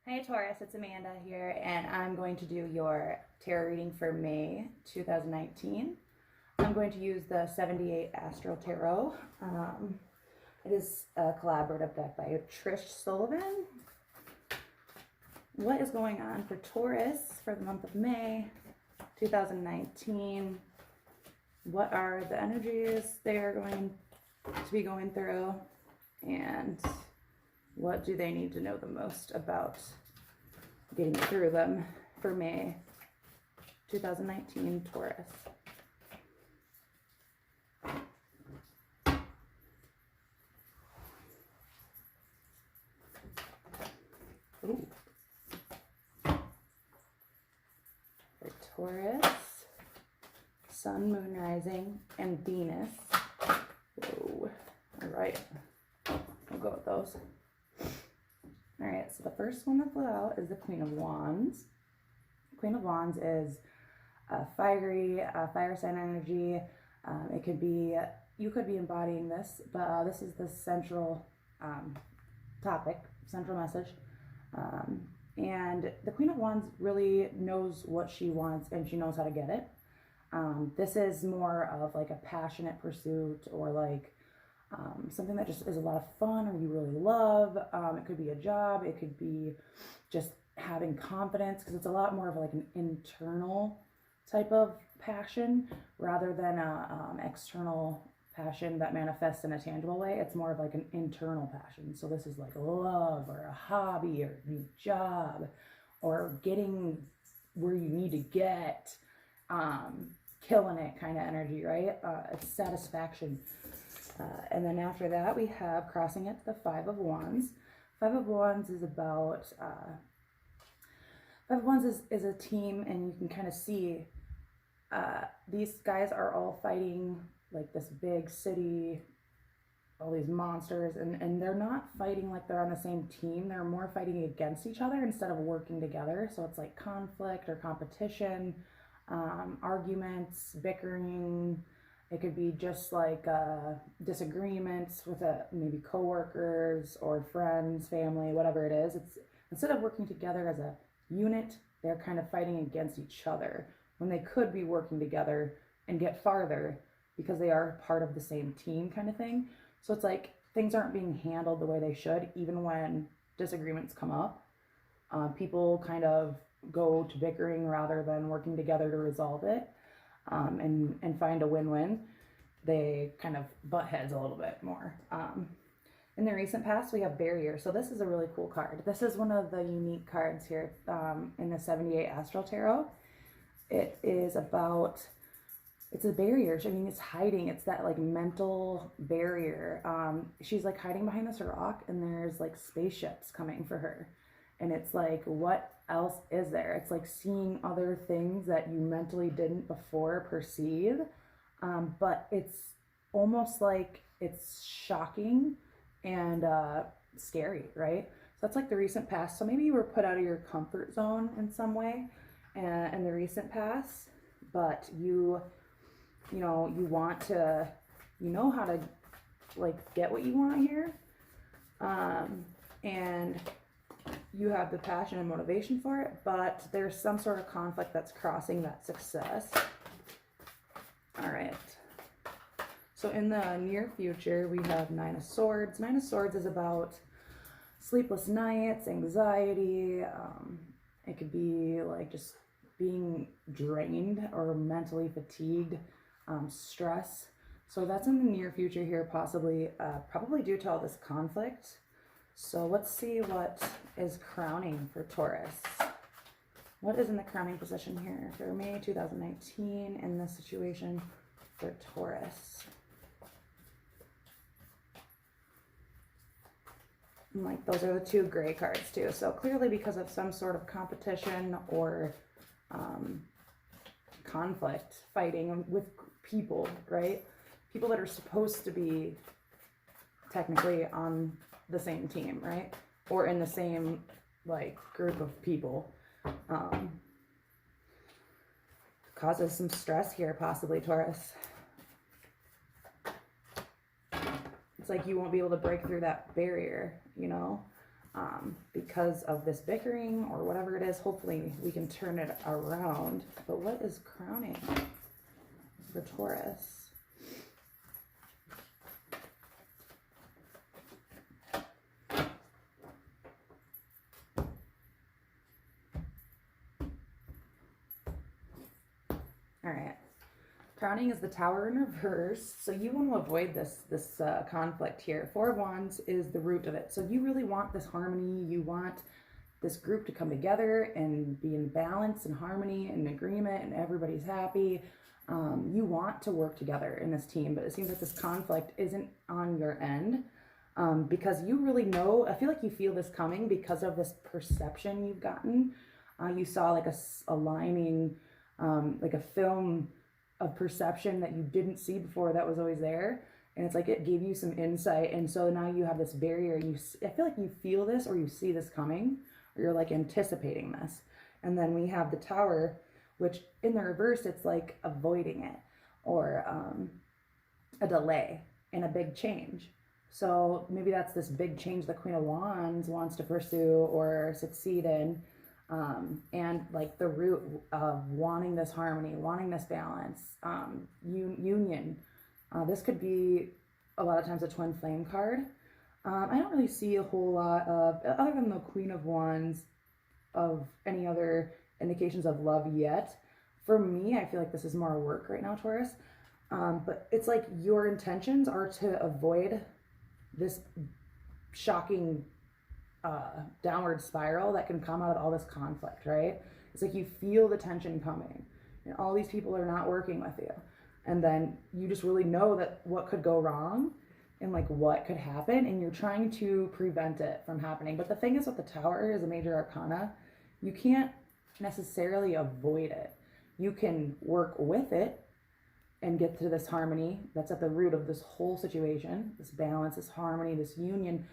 Hey Taurus, it's Amanda here, and I'm going to do your tarot reading for May 2019. I'm going to use the 78 Astral Tarot. It is a collaborative deck by Trish Sullivan. What is going on for Taurus for the month of May 2019? What are the energies they are going to be going through? And what do they need to know the most about getting through them for May 2019 Taurus? Ooh. For Taurus, Sun, Moon, Rising, and Venus. Whoa. All right. We'll go with those. All right, so the first one that flew out is the Queen of Wands. Queen of Wands is a fiery, fire sign energy. It could be, you could be embodying this, but this is the central topic, central message. And the Queen of Wands really knows what she wants and she knows how to get it. This is more of like a passionate pursuit, or like something that just is a lot of fun, or you really love. It could be a job, it could be just having confidence, because it's a lot more of like an internal type of passion rather than a external passion that manifests in a tangible way. It's more of like an internal passion. So this is like love, or a hobby, or a new job, or getting where you need to get, killing it kind of energy, right? It's satisfaction. And then after that, we have crossing it to the Five of Wands. Five of Wands is about, Five of Wands is a team, and you can kind of see these guys are all fighting like this big city, all these monsters, and they're not fighting like they're on the same team. They're more fighting against each other instead of working together. So it's like conflict or competition, arguments, bickering. It could be just like disagreements with maybe coworkers or friends, family, whatever it is. It's instead of working together as a unit, they're kind of fighting against each other when they could be working together and get farther because they are part of the same team kind of thing. So it's like things aren't being handled the way they should, even when disagreements come up. People kind of go to bickering rather than working together to resolve it. And find a win-win. They kind of butt heads a little bit more. In the recent past, we have Barrier. So this is a really cool card. This is one of the unique cards here in the 78 Astral Tarot. It is about, it's a barrier. I mean, it's hiding. It's that like mental barrier. She's like hiding behind this rock, and there's like spaceships coming for her. And it's like, what else is there? It's like seeing other things that you mentally didn't before perceive. But it's almost like it's shocking and scary, right? So that's like the recent past. So maybe you were put out of your comfort zone in some way in the recent past, but you want to, you know how to like get what you want here. And you have the passion and motivation for it, but there's some sort of conflict that's crossing that success. All right. So in the near future, we have Nine of Swords. Nine of Swords is about sleepless nights, anxiety. It could be like just being drained or mentally fatigued, stress. So that's in the near future here, possibly, probably due to all this conflict. So let's see what is crowning for Taurus. What is in the crowning position here for May 2019 in this situation for Taurus? And like those are the two gray cards too. So clearly because of some sort of competition or conflict, fighting with people, right? People that are supposed to be technically on the same team, right? Or in the same like group of people. Causes some stress here, possibly, Taurus. It's like you won't be able to break through that barrier, you know? because of this bickering or whatever it is. Hopefully we can turn it around. But what is crowning for Taurus? All right. Crowning is the Tower in reverse, so you want to avoid this conflict here. Four of Wands is the root of it. So you really want this harmony. You want this group to come together and be in balance and harmony and agreement, and everybody's happy. You want to work together in this team, but it seems like this conflict isn't on your end because you really know. I feel like you feel this coming because of this perception you've gotten. You saw like a aligning, like a film of perception that you didn't see before that was always there, and it's like it gave you some insight, and so now you have this barrier, and I feel like you feel this or you see this coming, or you're like anticipating this. And then we have the Tower, which in the reverse it's like avoiding it, or a delay in a big change. So maybe that's this big change the Queen of Wands wants to pursue or succeed in. And like the root of wanting this harmony, wanting this balance, union. This could be a lot of times a twin flame card. I don't really see a whole lot of, other than the Queen of Wands, of any other indications of love yet. For me, I feel like this is more work right now, Taurus. But it's like your intentions are to avoid this shocking downward spiral that can come out of all this conflict, right? It's like you feel the tension coming and all these people are not working with you, and then you just really know that what could go wrong and like what could happen, and you're trying to prevent it from happening. But the thing is, with the Tower is a major arcana, you can't necessarily avoid it. You can work with it and get to this harmony that's at the root of this whole situation, this balance, this harmony, this union.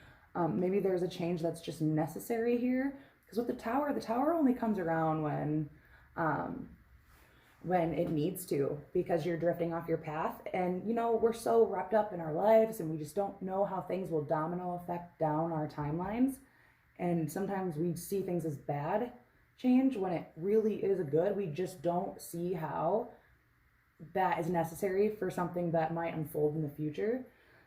Maybe there's a change that's just necessary here, because with the Tower only comes around when it needs to, because you're drifting off your path. And you know, we're so wrapped up in our lives, and we just don't know how things will domino effect down our timelines. And sometimes we see things as bad change when it really is a good. We just don't see how that is necessary for something that might unfold in the future.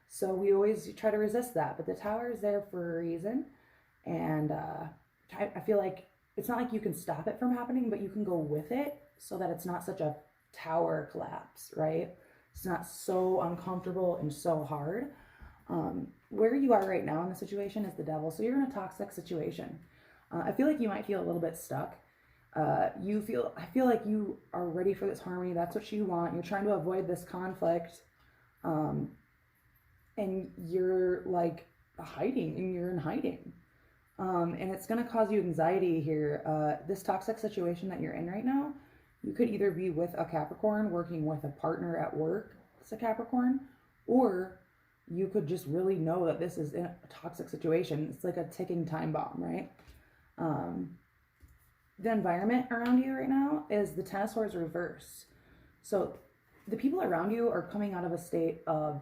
So we always try to resist that, but the Tower is there for a reason. And I feel like it's not like you can stop it from happening, but you can go with it so that it's not such a tower collapse, right? It's not so uncomfortable and so hard. Where you are right now in the situation is the Devil. So you're in a toxic situation. I feel like you might feel a little bit stuck. I feel like you are ready for this harmony. That's what you want. You're trying to avoid this conflict. And you're like hiding, and you're in hiding. And it's going to cause you anxiety here. This toxic situation that you're in right now, you could either be with a Capricorn, working with a partner at work that's a Capricorn, or you could just really know that this is a toxic situation. It's like a ticking time bomb, right? The environment around you right now is the Ten of Swords reverse. So the people around you are coming out of a state of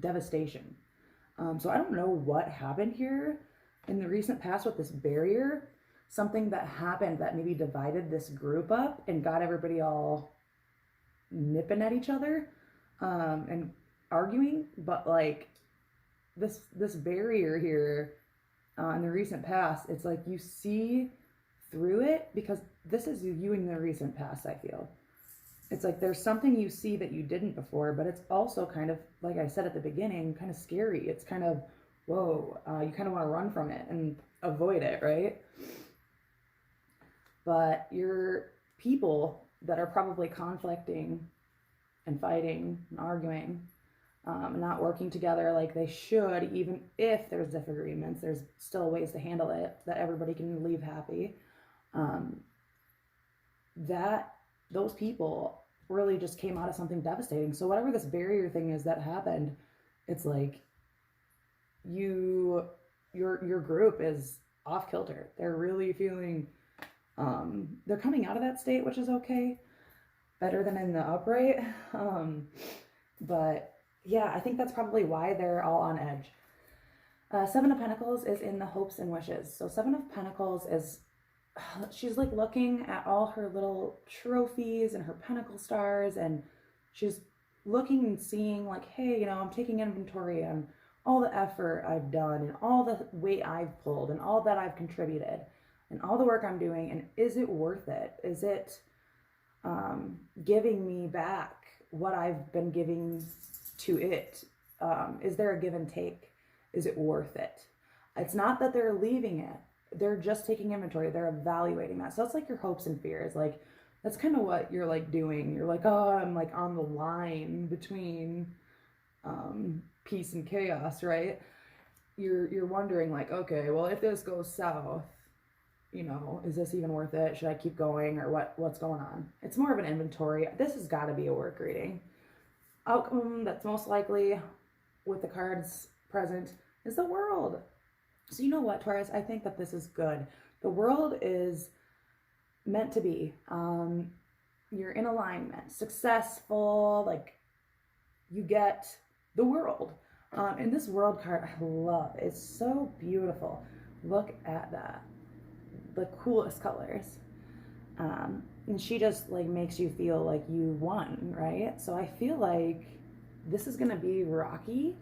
devastation. So I don't know what happened here in the recent past with this barrier, something that happened that maybe divided this group up and got everybody all nipping at each other and arguing. But like this barrier here in the recent past, it's like you see through it, because this is you in the recent past. I feel it's like there's something you see that you didn't before, but it's also kind of, like I said at the beginning, kind of scary. It's kind of, whoa, you kind of want to run from it and avoid it, right? But your people that are probably conflicting and fighting and arguing, not working together like they should, even if there's disagreements, there's still ways to handle it that everybody can leave happy. Those people really just came out of something devastating. So whatever this barrier thing is that happened, it's like your group is off kilter. They're really feeling, they're coming out of that state, which is okay, better than in the upright. But yeah, I think that's probably why they're all on edge. Seven of Pentacles is in the hopes and wishes. So Seven of Pentacles is, she's like looking at all her little trophies and her pentacle stars, and she's looking and seeing like, hey, you know, I'm taking inventory on all the effort I've done and all the weight I've pulled and all that I've contributed and all the work I'm doing, and is it worth it? Is it giving me back what I've been giving to it? Is there a give and take? Is it worth it? It's not that they're leaving it. They're just taking inventory. They're evaluating that. So that's like your hopes and fears. Like, that's kind of what you're like doing. You're like, oh, I'm like on the line between peace and chaos, right? You're wondering like, okay, well, if this goes south, you know, is this even worth it? Should I keep going, or what's going on? It's more of an inventory. This has got to be a work reading. Outcome that's most likely with the cards present is the World. So you know what, Taurus? I think that this is good. The World is meant to be. You're in alignment, successful, like you get the World. And this World card I love. It's so beautiful. Look at that. The coolest colors. And she just like makes you feel like you won, right? So I feel like this is gonna be rocky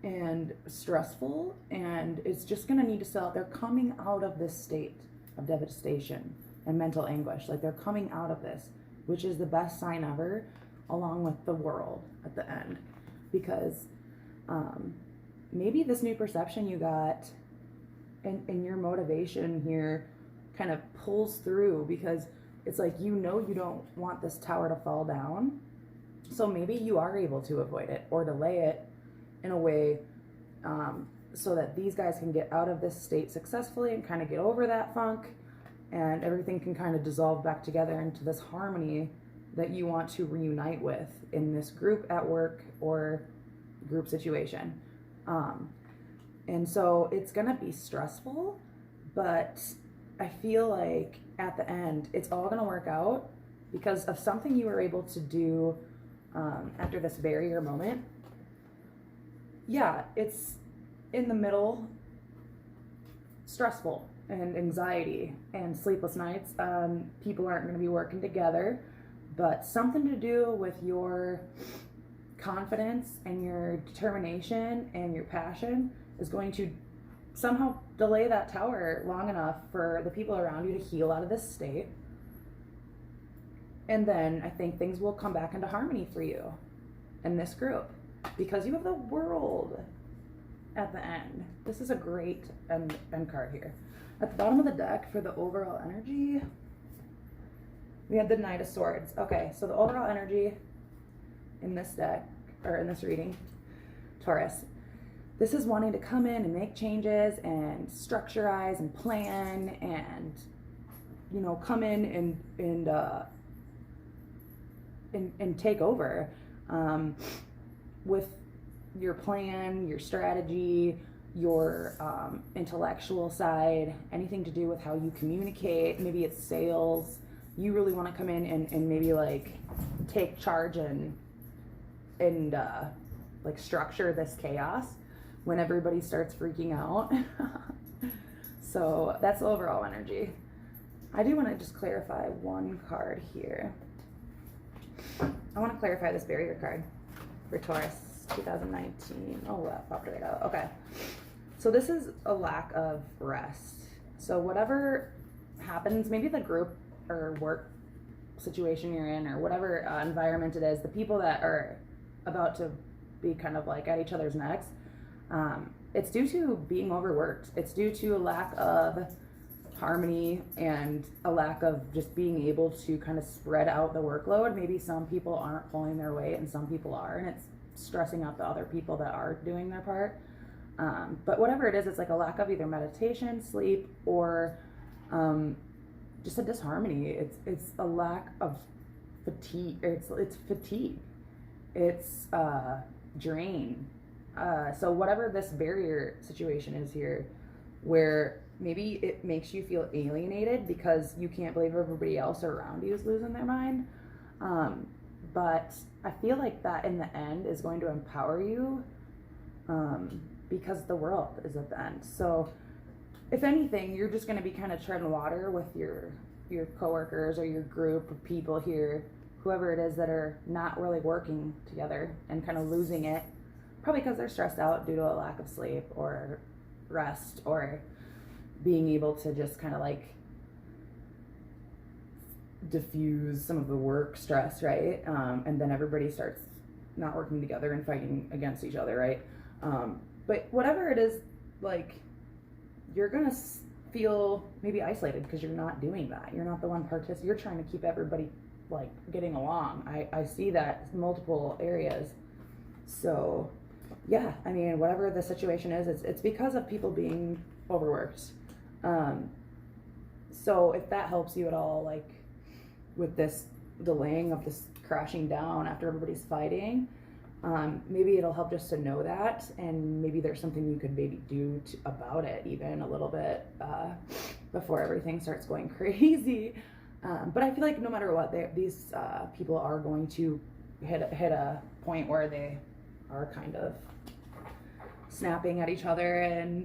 and stressful, and it's just gonna need to sell. They're coming out of this state of devastation and mental anguish. Like, they're coming out of this, which is the best sign ever, along with the World at the end, because maybe this new perception you got and your motivation here kind of pulls through, because it's like, you know, you don't want this tower to fall down, so maybe you are able to avoid it or delay it in a way so that these guys can get out of this state successfully and kind of get over that funk, and everything can kind of dissolve back together into this harmony that you want to reunite with in this group at work or group situation. And so it's gonna be stressful, but I feel like at the end it's all gonna work out because of something you were able to do after this barrier moment. Yeah, it's in the middle, stressful and anxiety and sleepless nights. People aren't going to be working together, but something to do with your confidence and your determination and your passion is going to somehow delay that tower long enough for the people around you to heal out of this state. And then I think things will come back into harmony for you and this group, because you have the World at the end. This is a great end card here. At the bottom of the deck for the overall energy, we have the Knight of Swords. Okay, so the overall energy in this deck, or in this reading, Taurus, this is wanting to come in and make changes and structurize and plan and, you know, come in and take over with your plan, your strategy, your intellectual side, anything to do with how you communicate. Maybe it's sales. You really want to come in and maybe like take charge and like structure this chaos when everybody starts freaking out. So that's the overall energy. I do want to just clarify one card here. I want to clarify this barrier card for Taurus 2019. Oh, that popped right out. Okay. So this is a lack of rest. So whatever happens, maybe the group or work situation you're in, or whatever environment it is, the people that are about to be kind of like at each other's necks, it's due to being overworked. It's due to a lack of harmony and a lack of just being able to kind of spread out the workload. Maybe some people aren't pulling their weight and some people are, and it's stressing out the other people that are doing their part. But whatever it is, it's like a lack of either meditation, sleep, or just a disharmony. It's a lack of fatigue. It's fatigue. It's drain. So whatever this barrier situation is here, where maybe it makes you feel alienated because you can't believe everybody else around you is losing their mind. But I feel like that in the end is going to empower you because the world is at the end. So if anything, you're just going to be kind of treading water with your coworkers or your group of people here, whoever it is that are not really working together and kind of losing it, probably because they're stressed out due to a lack of sleep or rest or being able to just kind of like diffuse some of the work stress, right? And then everybody starts not working together and fighting against each other, right? But whatever it is, like, you're gonna feel maybe isolated because you're not doing that. You're not the one you're trying to keep everybody like getting along. I see that in multiple areas. So yeah, I mean, whatever the situation is, it's because of people being overworked. So if that helps you at all, like with this delaying of this crashing down after everybody's fighting, maybe it'll help just to know that, and maybe there's something you could maybe do about it even a little bit before everything starts going crazy. But I feel like no matter what, these people are going to hit a point where they are kind of snapping at each other, and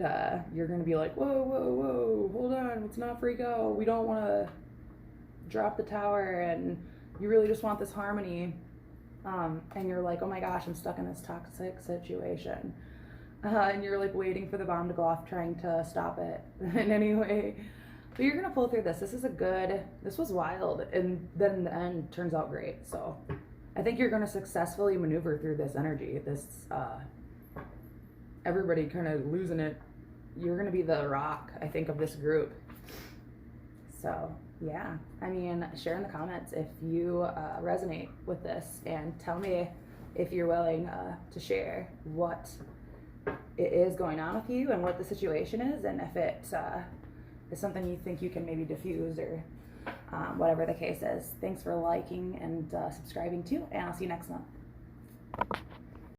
you're going to be like, whoa, hold on, let's not freak out. We don't want to drop the tower, and you really just want this harmony. And you're like, oh my gosh, I'm stuck in this toxic situation. And you're like waiting for the bomb to go off, trying to stop it in any way. But you're going to pull through this. This was wild. And then in the end, turns out great. So I think you're going to successfully maneuver through this energy. Everybody kind of losing it. You're going to be the rock, I think, of this group. So yeah, I mean, share in the comments if you resonate with this, and tell me if you're willing to share what it is going on with you and what the situation is, and if it is something you think you can maybe diffuse, or whatever the case is. Thanks for liking and subscribing too, and I'll see you next month.